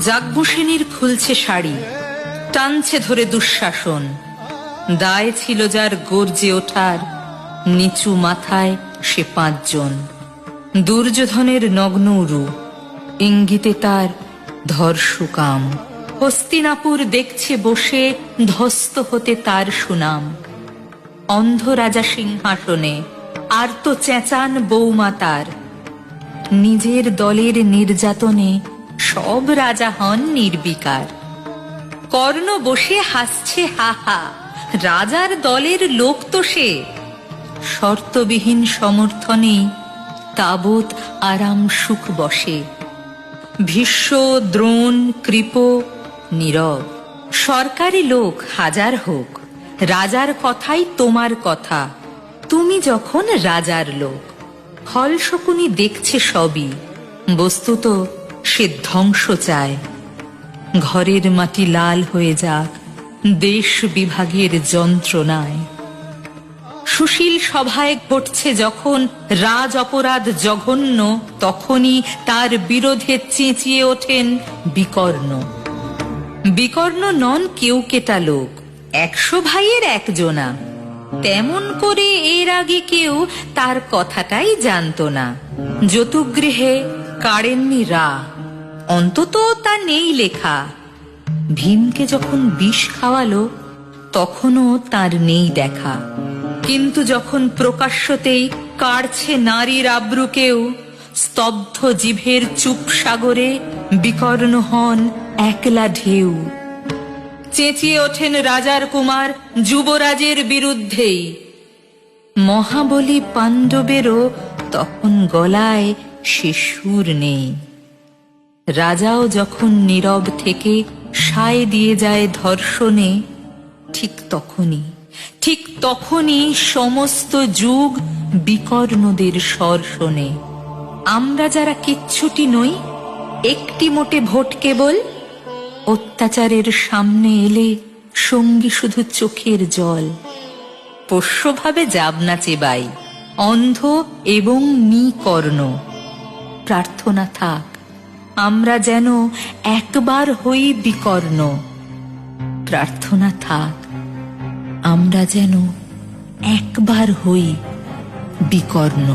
যাজ্ঞসেনীর খুলছে শাড়ি, টানছে ধরে দুঃশাসন। দায় ছিল যার গর্জে ওঠার, নিচু মাথায় সে 5 জন। দুর্যোধনের নগ্ন উরু, ইঙ্গিতে তার ধর্ষকাম। হস্তিনাপুর দেখছে বসে, ধ্বস্ত হতে তার সুনাম। অন্ধ রাজা সিংহাসনে, আর তো চেঁচান বৌমা তার। নিজের দলের নির্যাতনে সব রাজা হন নির্বিকার। কর্ণ বসে হাসছে হা হা, রাজার দলের লোক তো সে। শর্তবিহীন সমর্থনে তাবৎ আরাম সুখ বসে। ভীষ্ম, দ্রোণ, কৃপ নীরব। সরকারি লোক হাজার হোক, রাজার কথাই তোমার কথা। তুমি যখন রাজার লোক। হল শকুনি দেখছে সবই, বস্তুত সে ধ্বংস চায়। ঘরের মাটি লাল হয়ে যাক দেশ বিভাগের যন্ত্রণায়। সুশীল সভায় ঘটছে যখন রাজ অপরাধ জঘন্য, তখনই তার বিরোধে চেঁচিয়ে ওঠেন বিকর্ণ। বিকর্ণ নন কেউ কেটা লোক, 100 ভাইয়ের একজনা। তেমন করে এর আগে কেউ তার কথাটাই জানত না। যতুগৃহে কাড়েননি রা, অন্তত তা নেই লেখা। ভীমকে যখন বিষ খাওয়ালো, তখনও তার নেই দেখা। কিন্তু যখন প্রকাশ্যতেই কাড়ছে নারীর আব্রুকেও, স্তব্ধ জিভের চুপ সাগরে বিকর্ণ হন একলা ঢেউ। চেঁচিয়ে ওঠেন রাজার কুমার যুবরাজের বিরুদ্ধেই। মহাবলী পাণ্ডবেরও তখন গলায় সে সুর নেই। রাজাও যখন নীরব থেকে সায় দিয়ে যায় ধর্ষণে, ঠিক তখনই সমস্ত যুগ বিকর্ণদের স্বর শোনে। আমরা যারা কিচ্ছুটি নই, একটি মোটে ভোট কেবল, অত্যাচারের সামনে এলে সঙ্গী শুধু চোখের জল। পোষ্যভাবে যাবনা চেবাই, অন্ধ এবং নিকর্ণ। প্রার্থনা থাক আমরা যেন একবার হই বিকর্ণ। প্রার্থনা থাক আমরা যেন একবার হই বিকর্ণ।